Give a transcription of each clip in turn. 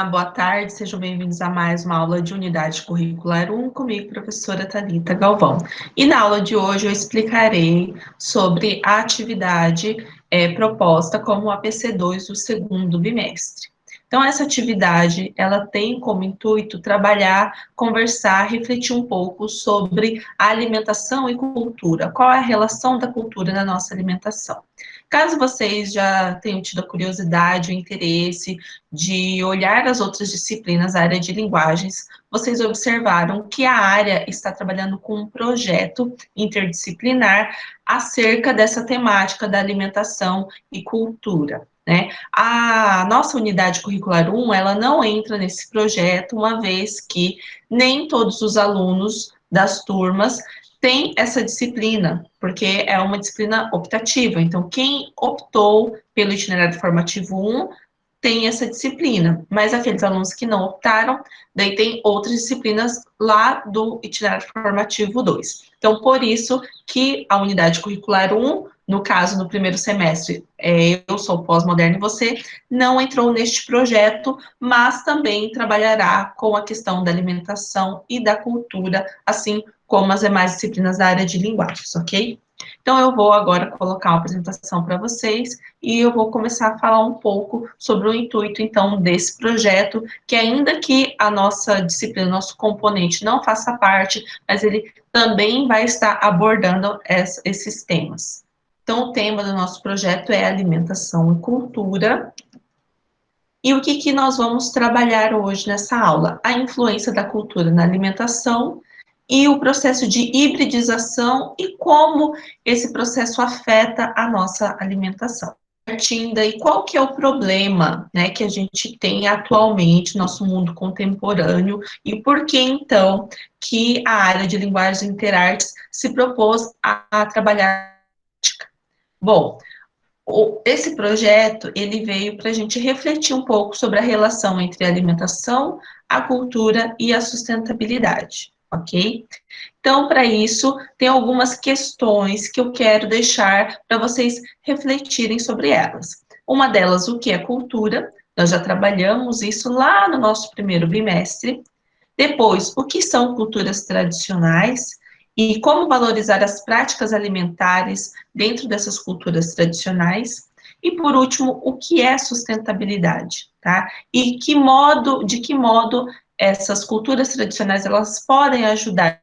boa tarde, sejam bem-vindos a mais uma aula de Unidade Curricular 1, comigo, professora Thalita Galvão. E na aula de hoje eu explicarei sobre a atividade proposta como APC2 do segundo bimestre. Então, essa atividade, ela tem como intuito trabalhar, conversar, refletir um pouco sobre a alimentação e cultura. Qual é a relação da cultura na nossa alimentação? Caso vocês já tenham tido a curiosidade, o interesse de olhar as outras disciplinas da área de linguagens, vocês observaram que a área está trabalhando com um projeto interdisciplinar acerca dessa temática da alimentação e cultura, né? A nossa unidade curricular 1, ela não entra nesse projeto, uma vez que nem todos os alunos das turmas têm essa disciplina, porque é uma disciplina optativa. Então, quem optou pelo itinerário formativo 1 tem essa disciplina, mas aqueles alunos que não optaram, daí tem outras disciplinas lá do itinerário formativo 2. Então, por isso que a unidade curricular 1, no caso, no primeiro semestre, eu sou pós-moderno e você, não entrou neste projeto, mas também trabalhará com a questão da alimentação e da cultura, assim como as demais disciplinas da área de linguagens, ok? Então, eu vou agora colocar uma apresentação para vocês e eu vou começar a falar um pouco sobre o intuito, então, desse projeto, que ainda que a nossa disciplina, nosso componente não faça parte, mas ele também vai estar abordando esses temas. Então, o tema do nosso projeto é alimentação e cultura. E o que nós vamos trabalhar hoje nessa aula? A influência da cultura na alimentação e o processo de hibridização e como esse processo afeta a nossa alimentação. E qual que é o problema, né, que a gente tem atualmente no nosso mundo contemporâneo e por que, então, que a área de linguagens interartes se propôs a trabalhar? Bom, esse projeto, ele veio para a gente refletir um pouco sobre a relação entre a alimentação, a cultura e a sustentabilidade, ok? Então, para isso, tem algumas questões que eu quero deixar para vocês refletirem sobre elas. Uma delas, o que é cultura? Nós já trabalhamos isso lá no nosso primeiro bimestre. Depois, o que são culturas tradicionais e como valorizar as práticas alimentares dentro dessas culturas tradicionais. E, por último, o que é sustentabilidade, tá? E de que modo essas culturas tradicionais, elas podem ajudar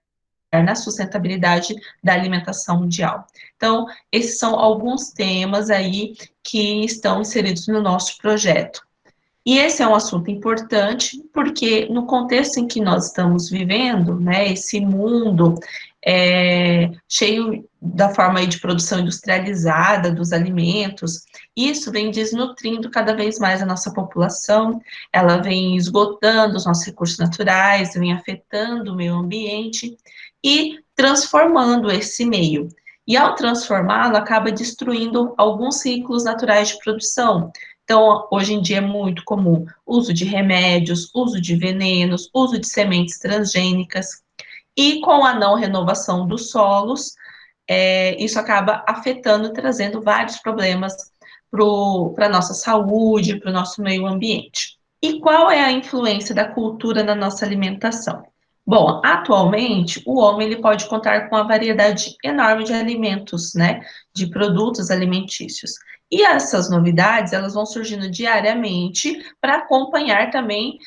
na sustentabilidade da alimentação mundial. Então, esses são alguns temas aí que estão inseridos no nosso projeto. E esse é um assunto importante, porque no contexto em que nós estamos vivendo, né, esse mundo cheio da forma aí de produção industrializada dos alimentos, isso vem desnutrindo cada vez mais a nossa população, ela vem esgotando os nossos recursos naturais, vem afetando o meio ambiente e transformando esse meio. E ao transformá-lo, acaba destruindo alguns ciclos naturais de produção. Então, hoje em dia é muito comum uso de remédios, uso de venenos, uso de sementes transgênicas, e com a não renovação dos solos, isso acaba afetando, trazendo vários problemas para a nossa saúde, para o nosso meio ambiente. E qual é a influência da cultura na nossa alimentação? Bom, atualmente, o homem ele pode contar com uma variedade enorme de alimentos, né, de produtos alimentícios. E essas novidades, elas vão surgindo diariamente para acompanhar também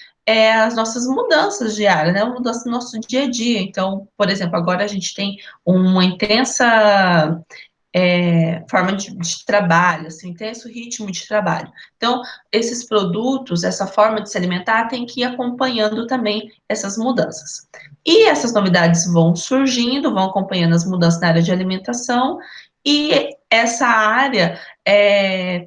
as nossas mudanças diárias, né, a mudança do nosso dia a dia. Então, por exemplo, agora a gente tem uma intensa forma de trabalho, assim, intenso ritmo de trabalho. Então, esses produtos, essa forma de se alimentar, tem que ir acompanhando também essas mudanças. E essas novidades vão surgindo, vão acompanhando as mudanças na área de alimentação, e essa área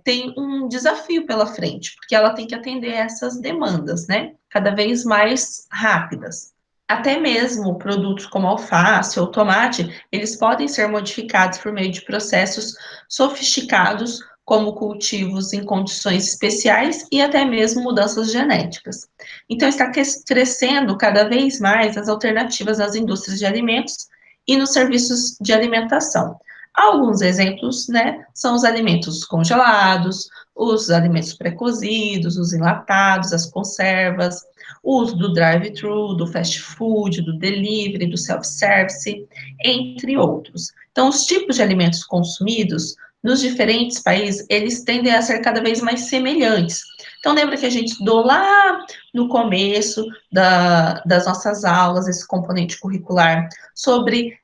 tem um desafio pela frente, porque ela tem que atender essas demandas, né? Cada vez mais rápidas. Até mesmo produtos como alface ou tomate, eles podem ser modificados por meio de processos sofisticados, como cultivos em condições especiais e até mesmo mudanças genéticas. Então, está crescendo cada vez mais as alternativas nas indústrias de alimentos e nos serviços de alimentação. Alguns exemplos, né, são os alimentos congelados, os alimentos pré-cozidos, os enlatados, as conservas, o uso do drive-thru, do fast food, do delivery, do self-service, entre outros. Então, os tipos de alimentos consumidos nos diferentes países, eles tendem a ser cada vez mais semelhantes. Então, lembra que a gente estudou lá no começo das nossas aulas, esse componente curricular, sobre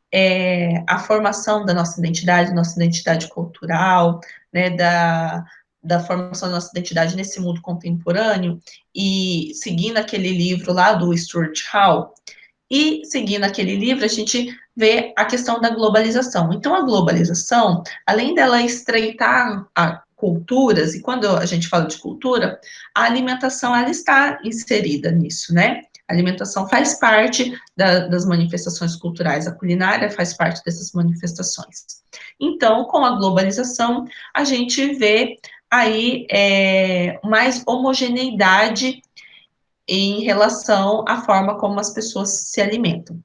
a formação da nossa identidade cultural, né, da formação da nossa identidade nesse mundo contemporâneo, e seguindo aquele livro lá do Stuart Hall, e seguindo aquele livro, a gente vê a questão da globalização. Então, a globalização, além dela estreitar a culturas, e quando a gente fala de cultura, a alimentação, ela está inserida nisso, né? A alimentação faz parte das manifestações culturais, a culinária faz parte dessas manifestações. Então, com a globalização, a gente vê aí mais homogeneidade em relação à forma como as pessoas se alimentam,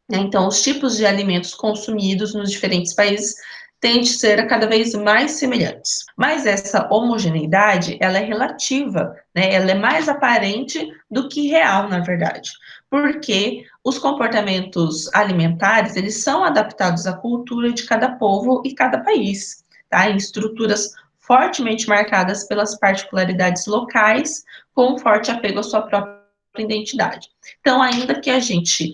né? Então, os tipos de alimentos consumidos nos diferentes países tendem a ser cada vez mais semelhantes. Mas essa homogeneidade, ela é relativa, né? Ela é mais aparente do que real, na verdade. Porque os comportamentos alimentares, eles são adaptados à cultura de cada povo e cada país, tá? Em estruturas fortemente marcadas pelas particularidades locais, com um forte apego à sua própria identidade. Então, ainda que a gente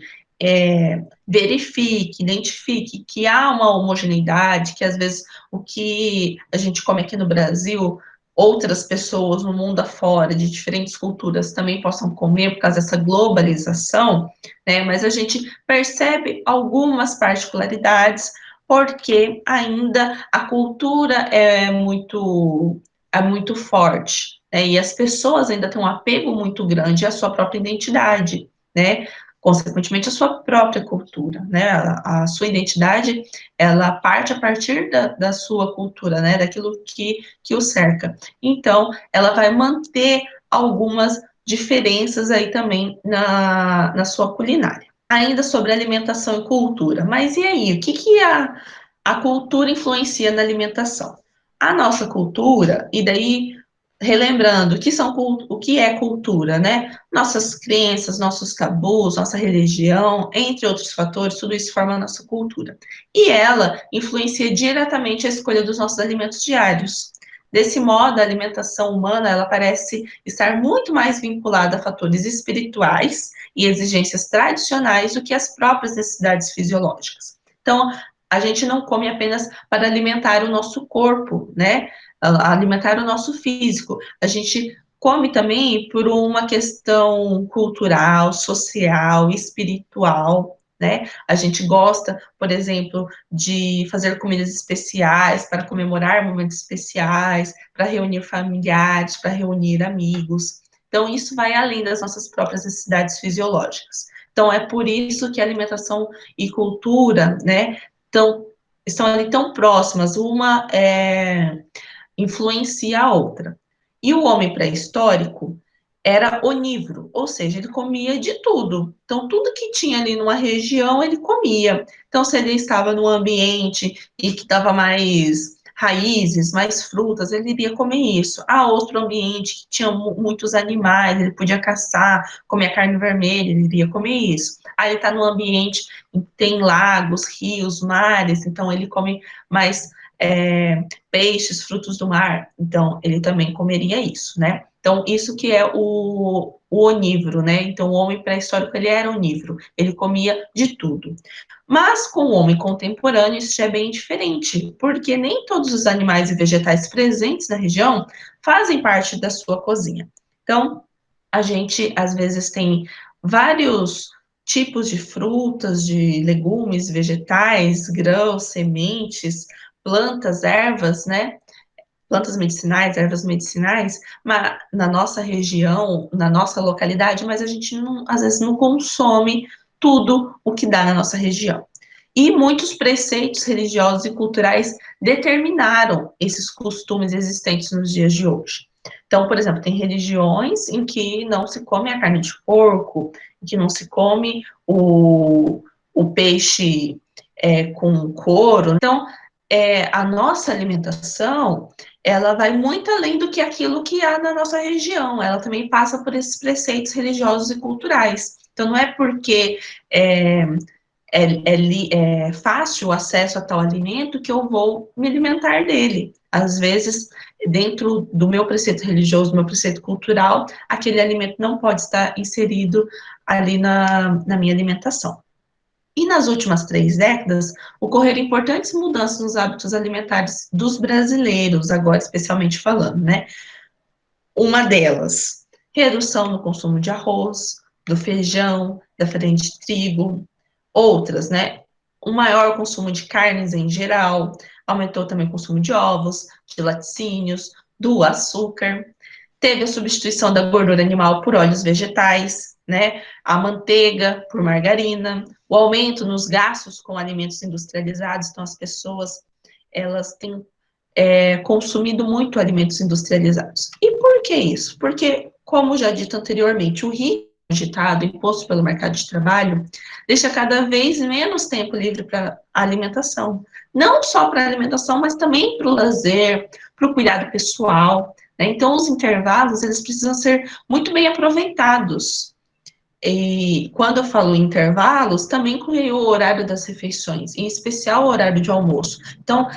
verifique, identifique que há uma homogeneidade, que às vezes o que a gente come aqui no Brasil, outras pessoas no mundo afora, de diferentes culturas, também possam comer por causa dessa globalização, né? Mas a gente percebe algumas particularidades, porque ainda a cultura é muito forte, né? E as pessoas ainda têm um apego muito grande à sua própria identidade, né? Consequentemente, a sua própria cultura, né? A sua identidade, ela parte a partir da sua cultura, né? Daquilo que o cerca. Então, ela vai manter algumas diferenças aí também na sua culinária. Ainda sobre alimentação e cultura. Mas e aí, o que a cultura influencia na alimentação? A nossa cultura, e daí relembrando o que é cultura, né? Nossas crenças, nossos tabus, nossa religião, entre outros fatores, tudo isso forma a nossa cultura. E ela influencia diretamente a escolha dos nossos alimentos diários. Desse modo, a alimentação humana, ela parece estar muito mais vinculada a fatores espirituais e exigências tradicionais do que as próprias necessidades fisiológicas. Então, a gente não come apenas para alimentar o nosso corpo, né? Alimentar o nosso físico. A gente come também por uma questão cultural, social, espiritual, né? A gente gosta, por exemplo, de fazer comidas especiais para comemorar momentos especiais, para reunir familiares, para reunir amigos. Então, isso vai além das nossas próprias necessidades fisiológicas. Então, é por isso que a alimentação e cultura, né, estão ali tão próximas. Uma influencia a outra. E o homem pré-histórico era onívoro, ou seja, ele comia de tudo. Então, tudo que tinha ali numa região, ele comia. Então, se ele estava num ambiente e que dava mais raízes, mais frutas, ele iria comer isso. Há outro ambiente que tinha muitos animais, ele podia caçar, comer carne vermelha, ele iria comer isso. Aí ele está num ambiente que tem lagos, rios, mares, então ele come mais peixes, frutos do mar, então ele também comeria isso, né? Então, isso que é o onívoro, né? Então, o homem pré-histórico, ele era onívoro, ele comia de tudo. Mas, com o homem contemporâneo, isso já é bem diferente, porque nem todos os animais e vegetais presentes na região fazem parte da sua cozinha. Então, a gente, às vezes, tem vários tipos de frutas, de legumes, vegetais, grãos, sementes, plantas, ervas, né? Plantas medicinais, ervas medicinais, na nossa região, na nossa localidade, mas a gente não, às vezes não consome tudo o que dá na nossa região. E muitos preceitos religiosos e culturais determinaram esses costumes existentes nos dias de hoje. Então, por exemplo, tem religiões em que não se come a carne de porco, em que não se come o peixe com couro. Então, a nossa alimentação, ela vai muito além do que aquilo que há na nossa região, ela também passa por esses preceitos religiosos e culturais. Então, não é porque é, é fácil o acesso a tal alimento que eu vou me alimentar dele. Às vezes, dentro do meu preceito religioso, do meu preceito cultural, aquele alimento não pode estar inserido ali na minha alimentação. E nas últimas 3 décadas, ocorreram importantes mudanças nos hábitos alimentares dos brasileiros, agora especialmente falando, né? Uma delas, redução no consumo de arroz, do feijão, da farinha de trigo, outras, né? Um maior consumo de carnes em geral, aumentou também o consumo de ovos, de laticínios, do açúcar, teve a substituição da gordura animal por óleos vegetais, né? A manteiga por margarina, o aumento nos gastos com alimentos industrializados, então as pessoas elas têm consumindo muito alimentos industrializados. E por que isso? Porque, como já dito anteriormente, o ritmo agitado imposto pelo mercado de trabalho deixa cada vez menos tempo livre para a alimentação. Não só para a alimentação, mas também para o lazer, para o cuidado pessoal, né? Então, os intervalos, eles precisam ser muito bem aproveitados. E quando eu falo intervalos, também inclui o horário das refeições, em especial o horário de almoço. Então,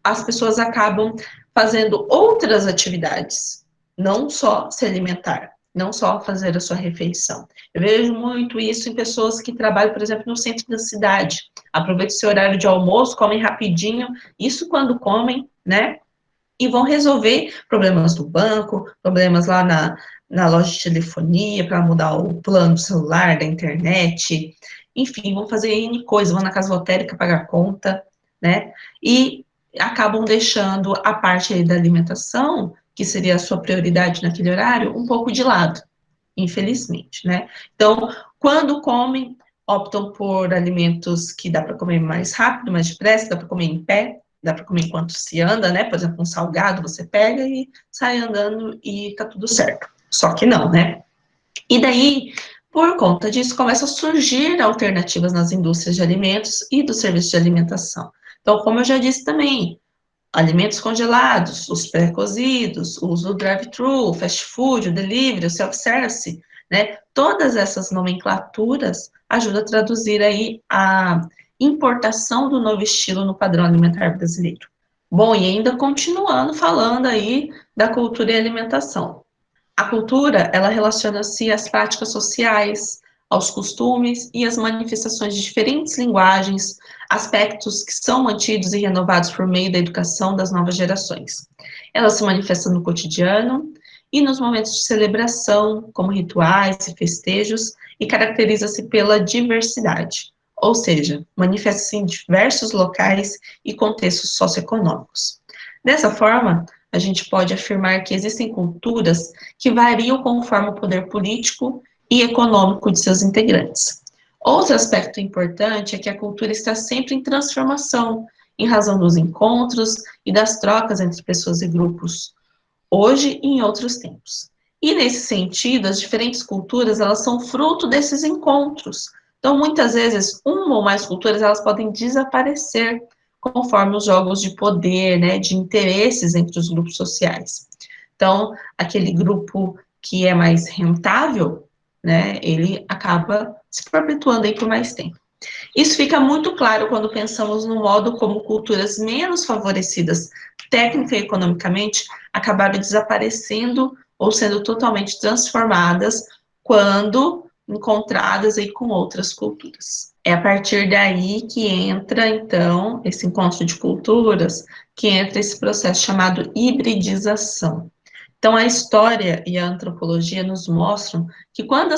as pessoas acabam fazendo outras atividades, não só se alimentar, não só fazer a sua refeição. Eu vejo muito isso em pessoas que trabalham, por exemplo, no centro da cidade. Aproveitam o seu horário de almoço, comem rapidinho, isso quando comem, né? E vão resolver problemas do banco, problemas lá na loja de telefonia, para mudar o plano do celular, da internet, enfim, vão fazer N coisas, vão na casa lotérica pagar conta, né? E acabam deixando a parte aí da alimentação, que seria a sua prioridade naquele horário, um pouco de lado, infelizmente, né? Então, quando comem, optam por alimentos que dá para comer mais rápido, mais depressa, dá para comer em pé, dá para comer enquanto se anda, né? Por exemplo, um salgado você pega e sai andando e tá tudo certo. Só que não, né? E daí, por conta disso, começam a surgir alternativas nas indústrias de alimentos e dos serviços de alimentação. Então, como eu já disse também, alimentos congelados, os pré-cozidos, o uso do drive-thru, o fast food, o delivery, o self-service, né? Todas essas nomenclaturas ajudam a traduzir aí a importação do novo estilo no padrão alimentar brasileiro. Bom, e ainda continuando falando aí da cultura e alimentação. A cultura, ela relaciona-se às práticas sociais, aos costumes e às manifestações de diferentes linguagens, aspectos que são mantidos e renovados por meio da educação das novas gerações. Ela se manifesta no cotidiano e nos momentos de celebração, como rituais e festejos, e caracteriza-se pela diversidade, ou seja, manifesta-se em diversos locais e contextos socioeconômicos. Dessa forma, a gente pode afirmar que existem culturas que variam conforme o poder político e econômico de seus integrantes. Outro aspecto importante é que a cultura está sempre em transformação, em razão dos encontros e das trocas entre pessoas e grupos, hoje e em outros tempos. E nesse sentido, as diferentes culturas, elas são fruto desses encontros. Então, muitas vezes, uma ou mais culturas, elas podem desaparecer conforme os jogos de poder, né, de interesses entre os grupos sociais. Então, aquele grupo que é mais rentável, né, ele acaba se perpetuando aí por mais tempo. Isso fica muito claro quando pensamos no modo como culturas menos favorecidas técnica e economicamente acabaram desaparecendo ou sendo totalmente transformadas quando encontradas aí com outras culturas. É a partir daí que entra, então, esse encontro de culturas, que entra esse processo chamado hibridização. Então, a história e a antropologia nos mostram que quando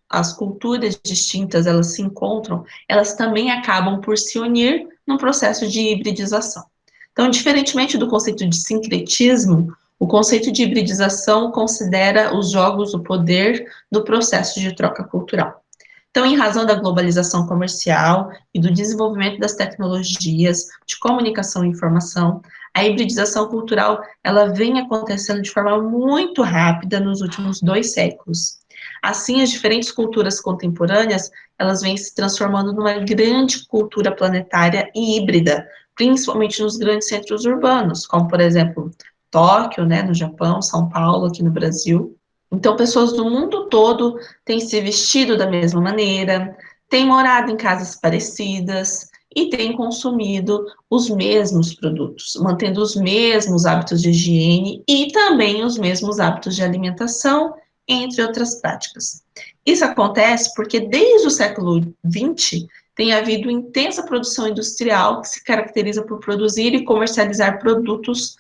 as culturas distintas elas se encontram, elas também acabam por se unir num processo de hibridização. Então, diferentemente do conceito de sincretismo, o conceito de hibridização considera os jogos do poder do processo de troca cultural. Então, em razão da globalização comercial e do desenvolvimento das tecnologias de comunicação e informação, a hibridização cultural ela vem acontecendo de forma muito rápida nos últimos 2 séculos. Assim, as diferentes culturas contemporâneas elas vêm se transformando numa grande cultura planetária e híbrida, principalmente nos grandes centros urbanos, como, por exemplo, Tóquio, né, no Japão, São Paulo, aqui no Brasil. Então, pessoas do mundo todo têm se vestido da mesma maneira, têm morado em casas parecidas e têm consumido os mesmos produtos, mantendo os mesmos hábitos de higiene e também os mesmos hábitos de alimentação, entre outras práticas. Isso acontece porque desde o século XX tem havido intensa produção industrial que se caracteriza por produzir e comercializar produtos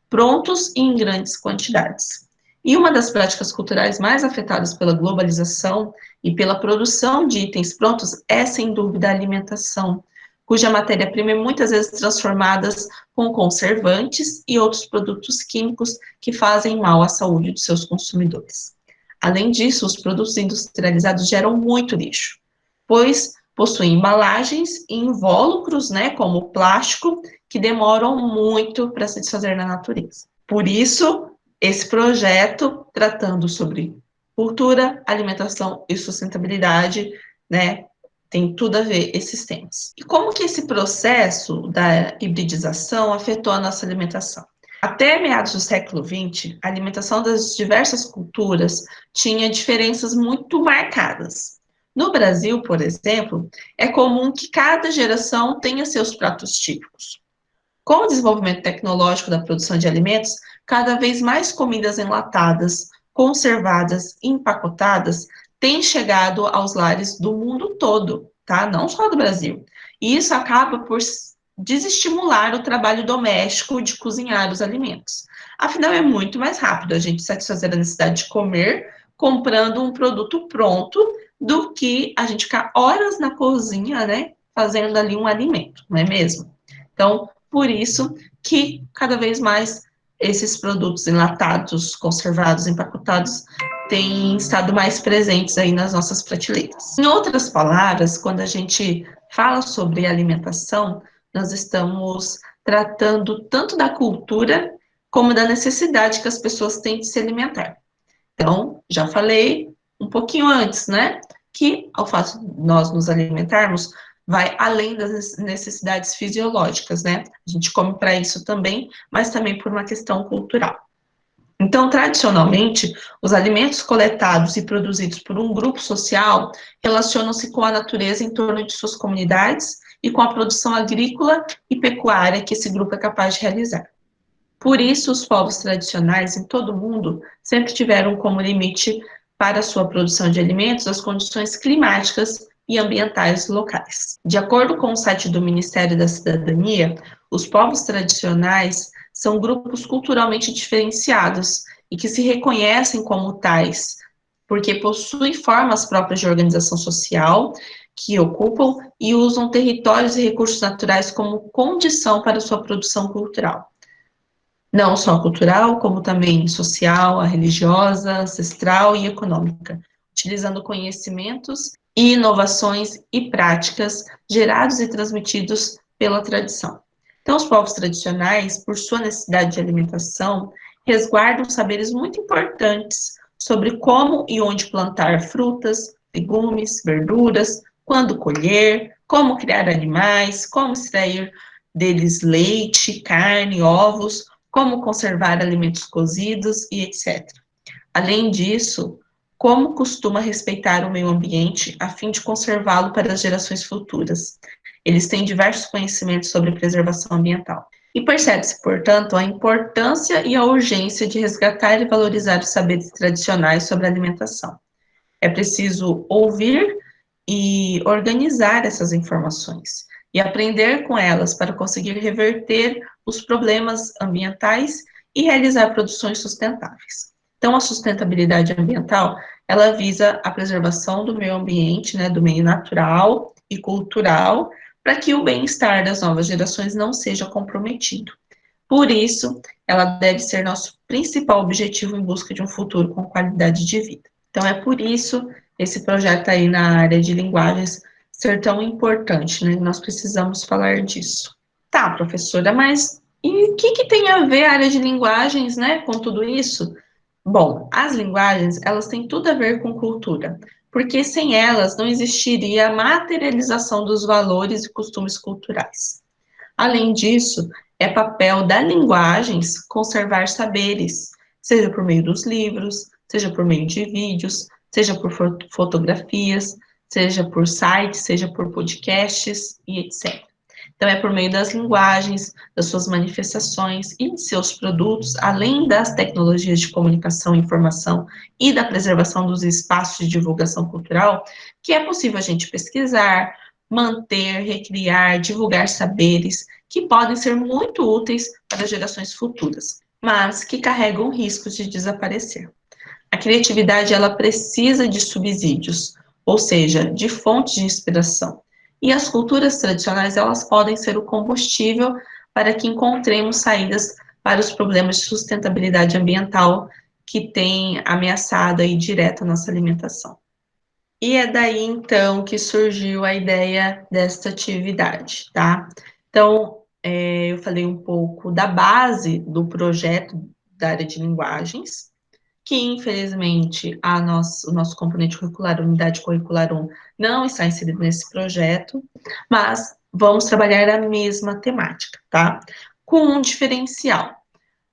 prontos e em grandes quantidades. E uma das práticas culturais mais afetadas pela globalização e pela produção de itens prontos é, sem dúvida, a alimentação, cuja matéria-prima é muitas vezes transformada com conservantes e outros produtos químicos que fazem mal à saúde dos seus consumidores. Além disso, os produtos industrializados geram muito lixo, pois possuem embalagens e invólucros, né, como o plástico, que demoram muito para se desfazer na natureza. Por isso, esse projeto, tratando sobre cultura, alimentação e sustentabilidade, né, tem tudo a ver esses temas. E como que esse processo da hibridização afetou a nossa alimentação? Até meados do século XX, a alimentação das diversas culturas tinha diferenças muito marcadas. No Brasil, por exemplo, é comum que cada geração tenha seus pratos típicos. Com o desenvolvimento tecnológico da produção de alimentos, cada vez mais comidas enlatadas, conservadas e empacotadas têm chegado aos lares do mundo todo, tá? Não só do Brasil. E isso acaba por desestimular o trabalho doméstico de cozinhar os alimentos. Afinal, é muito mais rápido a gente satisfazer a necessidade de comer comprando um produto pronto do que a gente ficar horas na cozinha, né, fazendo ali um alimento, não é mesmo? Então, por isso que cada vez mais esses produtos enlatados, conservados, empacotados têm estado mais presentes aí nas nossas prateleiras. Em outras palavras, quando a gente fala sobre alimentação, nós estamos tratando tanto da cultura como da necessidade que as pessoas têm de se alimentar. Então, já falei um pouquinho antes, né, que ao fato de nós nos alimentarmos, vai além das necessidades fisiológicas, né? A gente come para isso também, mas também por uma questão cultural. Então, tradicionalmente, os alimentos coletados e produzidos por um grupo social relacionam-se com a natureza em torno de suas comunidades e com a produção agrícola e pecuária que esse grupo é capaz de realizar. Por isso, os povos tradicionais em todo o mundo sempre tiveram como limite para a sua produção de alimentos as condições climáticas e ambientais locais. De acordo com o site do Ministério da Cidadania, os povos tradicionais são grupos culturalmente diferenciados e que se reconhecem como tais, porque possuem formas próprias de organização social, que ocupam e usam territórios e recursos naturais como condição para sua produção cultural. Não só cultural, como também social, a religiosa, ancestral e econômica, utilizando conhecimentos e inovações e práticas gerados e transmitidos pela tradição. Então, os povos tradicionais, por sua necessidade de alimentação, resguardam saberes muito importantes sobre como e onde plantar frutas, legumes, verduras, quando colher, como criar animais, como extrair deles leite, carne, ovos, como conservar alimentos cozidos e etc. Além disso, como costuma respeitar o meio ambiente a fim de conservá-lo para as gerações futuras. Eles têm diversos conhecimentos sobre preservação ambiental. E percebe-se, portanto, a importância e a urgência de resgatar e valorizar os saberes tradicionais sobre a alimentação. É preciso ouvir e organizar essas informações e aprender com elas para conseguir reverter os problemas ambientais e realizar produções sustentáveis. Então, a sustentabilidade ambiental, ela visa a preservação do meio ambiente, né, do meio natural e cultural, para que o bem-estar das novas gerações não seja comprometido. Por isso, ela deve ser nosso principal objetivo em busca de um futuro com qualidade de vida. Então, é por isso esse projeto aí na área de linguagens ser tão importante, né? Nós precisamos falar disso. Tá, professora, mas e o que tem a ver a área de linguagens, né, com tudo isso? Bom, as linguagens, elas têm tudo a ver com cultura, porque sem elas não existiria a materialização dos valores e costumes culturais. Além disso, é papel da linguagens conservar saberes, seja por meio dos livros, seja por meio de vídeos, seja por fotografias, seja por sites, seja por podcasts e etc. Então, é por meio das linguagens, das suas manifestações e de seus produtos, além das tecnologias de comunicação e informação e da preservação dos espaços de divulgação cultural, que é possível a gente pesquisar, manter, recriar, divulgar saberes que podem ser muito úteis para gerações futuras, mas que carregam riscos de desaparecer. A criatividade, ela precisa de subsídios, ou seja, de fontes de inspiração. E as culturas tradicionais, elas podem ser o combustível para que encontremos saídas para os problemas de sustentabilidade ambiental que têm ameaçado aí direto a nossa alimentação. E é daí, então, que surgiu a ideia desta atividade, tá? Então, eu falei um pouco da base do projeto da área de linguagens, que infelizmente o nosso componente curricular, a unidade curricular 1, não está inserido nesse projeto, mas vamos trabalhar a mesma temática, tá? Com um diferencial.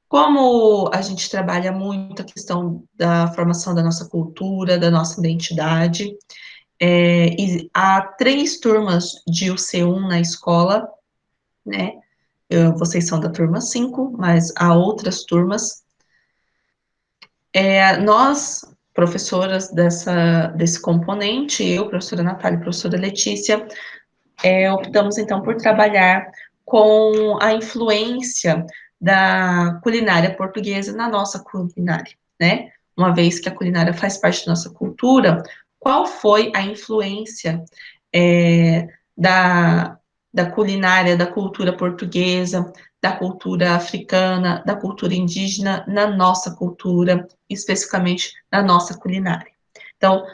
Como a gente trabalha muito a questão da formação da nossa cultura, da nossa identidade, e há 3 turmas de UC1 na escola, né? Vocês são da turma 5, mas há outras turmas. Nós, professoras desse componente, eu, professora Natália e professora Letícia, optamos então por trabalhar com a influência da culinária portuguesa na nossa culinária, né? Uma vez que a culinária faz parte da nossa cultura, qual foi a influência é, da, da culinária, da cultura portuguesa, da cultura africana, da cultura indígena na nossa cultura, especificamente na nossa culinária. Então,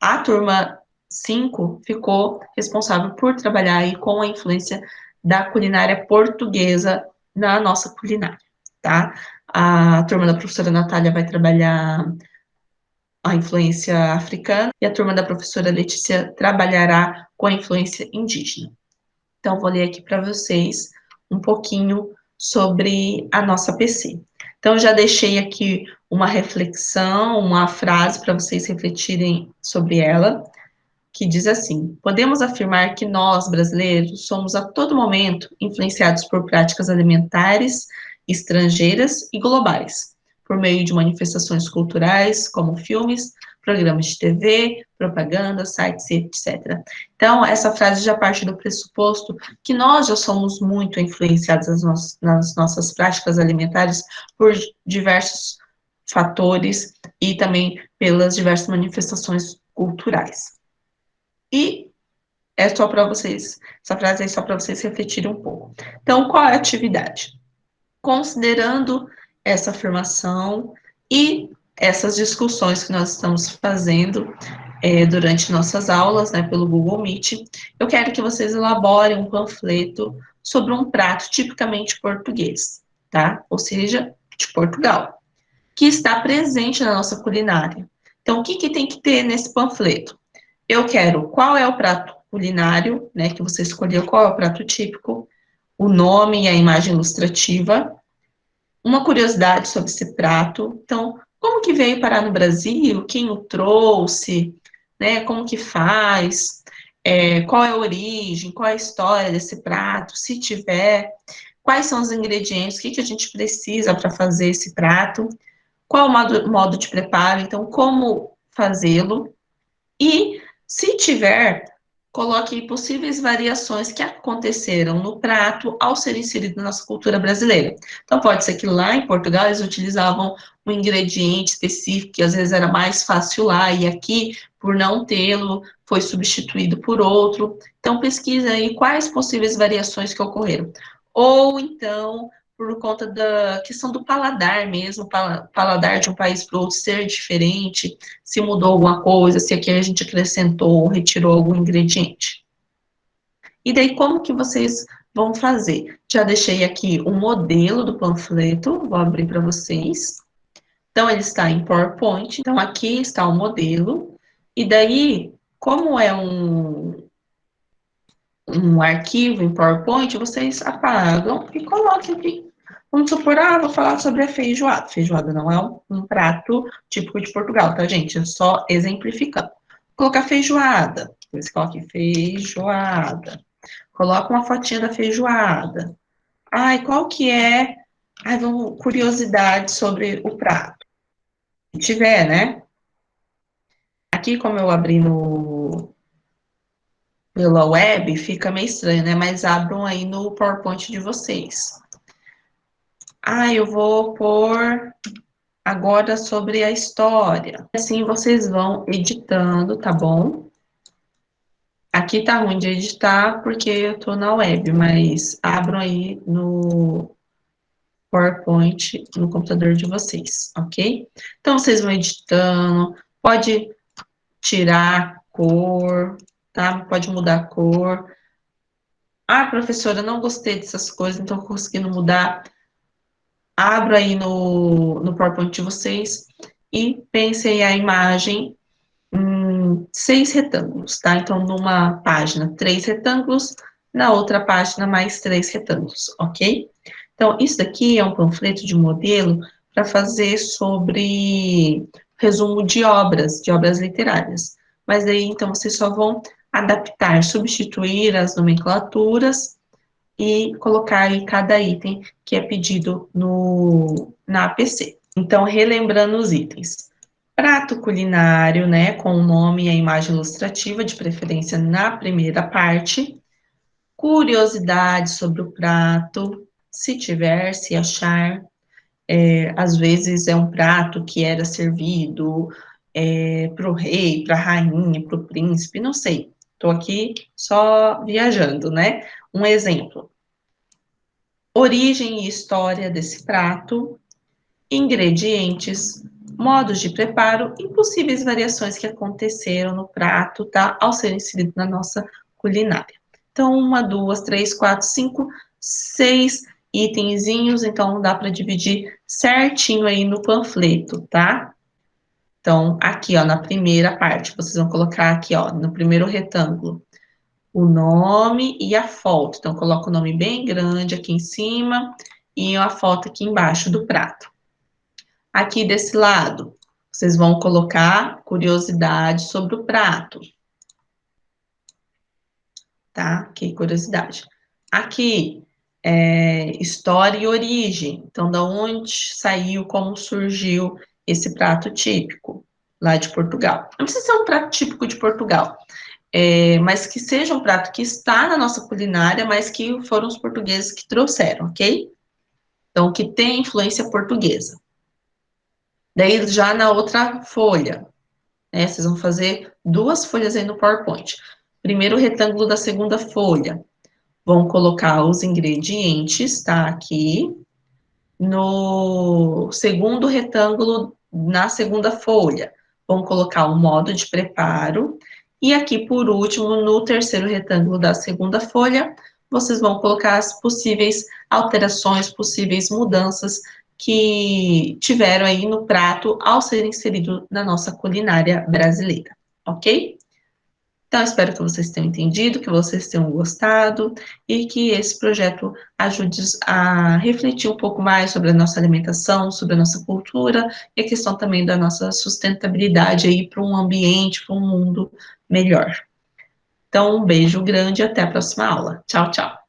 a turma 5 ficou responsável por trabalhar aí com a influência da culinária portuguesa na nossa culinária, tá? A turma da professora Natália vai trabalhar a influência africana e a turma da professora Letícia trabalhará com a influência indígena. Então, vou ler aqui para vocês um pouquinho sobre a nossa PC. Então, já deixei aqui uma reflexão, uma frase para vocês refletirem sobre ela, que diz assim: podemos afirmar que nós, brasileiros, somos a todo momento influenciados por práticas alimentares estrangeiras e globais, por meio de manifestações culturais, como filmes, programas de TV, propaganda, sites e etc. Então, essa frase já parte do pressuposto que nós já somos muito influenciados nas nossas práticas alimentares por diversos fatores e também pelas diversas manifestações culturais. E é só para vocês, essa frase é só para vocês refletirem um pouco. Então, qual é a atividade? Considerando essa afirmação e essas discussões que nós estamos fazendo durante nossas aulas, né, pelo Google Meet, eu quero que vocês elaborem um panfleto sobre um prato tipicamente português, tá? Ou seja, de Portugal, que está presente na nossa culinária. Então, o que que tem que ter nesse panfleto? Eu quero qual é o prato culinário, né, que você escolheu, qual é o prato típico, o nome e a imagem ilustrativa, uma curiosidade sobre esse prato. Então, como que veio parar no Brasil, quem o trouxe, né, como que faz, qual é a origem, qual é a história desse prato, se tiver, quais são os ingredientes, o que que a gente precisa para fazer esse prato, qual o modo de preparo, então, como fazê-lo, e, se tiver, coloque possíveis variações que aconteceram no prato ao ser inserido na nossa cultura brasileira. Então, pode ser que lá em Portugal eles utilizavam um ingrediente específico, que às vezes era mais fácil lá, e aqui, por não tê-lo, foi substituído por outro. Então, pesquisa aí quais possíveis variações que ocorreram. Ou então, por conta da questão do paladar mesmo, paladar de um país para o outro ser diferente, se mudou alguma coisa, se aqui a gente acrescentou ou retirou algum ingrediente. E daí, como que vocês vão fazer? Já deixei aqui um modelo do panfleto, vou abrir para vocês. Então, ele está em PowerPoint. Então, aqui está o modelo. E daí, como é um arquivo em PowerPoint, vocês apagam e coloquem aqui. Vamos supor, vou falar sobre a feijoada. Feijoada não é um prato típico de Portugal, tá, gente? É só exemplificando. Vou colocar feijoada. Você coloca feijoada. Coloca uma fotinha da feijoada. Ai, qual que é? Ai, vamos, curiosidade sobre o prato. Se tiver, né? Aqui, como eu abri pela web, fica meio estranho, né? Mas abram aí no PowerPoint de vocês. Eu vou pôr agora sobre a história. Assim vocês vão editando, tá bom? Aqui tá ruim de editar porque eu tô na web, mas abram aí no PowerPoint no computador de vocês, ok? Então vocês vão editando, pode tirar cor, tá? Pode mudar a cor. Professora, não gostei dessas coisas, não tô conseguindo mudar. Abra aí no PowerPoint de vocês e pense aí a imagem em 6 retângulos, tá? Então, numa página, 3 retângulos, na outra página, mais 3 retângulos, ok? Então, isso daqui é um panfleto de modelo para fazer sobre resumo de obras literárias. Mas aí, então, vocês só vão adaptar, substituir as nomenclaturas e colocar aí cada item que é pedido na APC. Então, relembrando os itens. Prato culinário, né, com o nome e a imagem ilustrativa, de preferência na primeira parte. Curiosidade sobre o prato, se tiver, se achar. Às vezes é um prato que era servido para o rei, para a rainha, para o príncipe, não sei. Estou aqui só viajando, né? Um exemplo. Origem e história desse prato, ingredientes, modos de preparo e possíveis variações que aconteceram no prato, tá? Ao ser inserido na nossa culinária. Então, 1, 2, 3, 4, 5, 6 itenzinhos, então dá para dividir certinho aí no panfleto, tá? Então, aqui, ó, na primeira parte, vocês vão colocar aqui, ó, no primeiro retângulo, o nome e a foto. Então, coloca o nome bem grande aqui em cima e a foto aqui embaixo do prato. Aqui desse lado, vocês vão colocar curiosidade sobre o prato. Tá? Aqui, curiosidade. Aqui, história e origem. Então, da onde saiu, como surgiu esse prato típico lá de Portugal. Não precisa ser um prato típico de Portugal, mas que seja um prato que está na nossa culinária, mas que foram os portugueses que trouxeram, ok? Então, que tem influência portuguesa. Daí, já na outra folha, né, vocês vão fazer 2 folhas aí no PowerPoint. Primeiro retângulo da segunda folha, vão colocar os ingredientes, tá? Aqui. No segundo retângulo, na segunda folha, vão colocar o modo de preparo. E aqui, por último, no terceiro retângulo da segunda folha, vocês vão colocar as possíveis alterações, possíveis mudanças que tiveram aí no prato ao ser inserido na nossa culinária brasileira, ok? Então, espero que vocês tenham entendido, que vocês tenham gostado e que esse projeto ajude a refletir um pouco mais sobre a nossa alimentação, sobre a nossa cultura e a questão também da nossa sustentabilidade aí para um ambiente, para um mundo melhor. Então, um beijo grande e até a próxima aula. Tchau, tchau.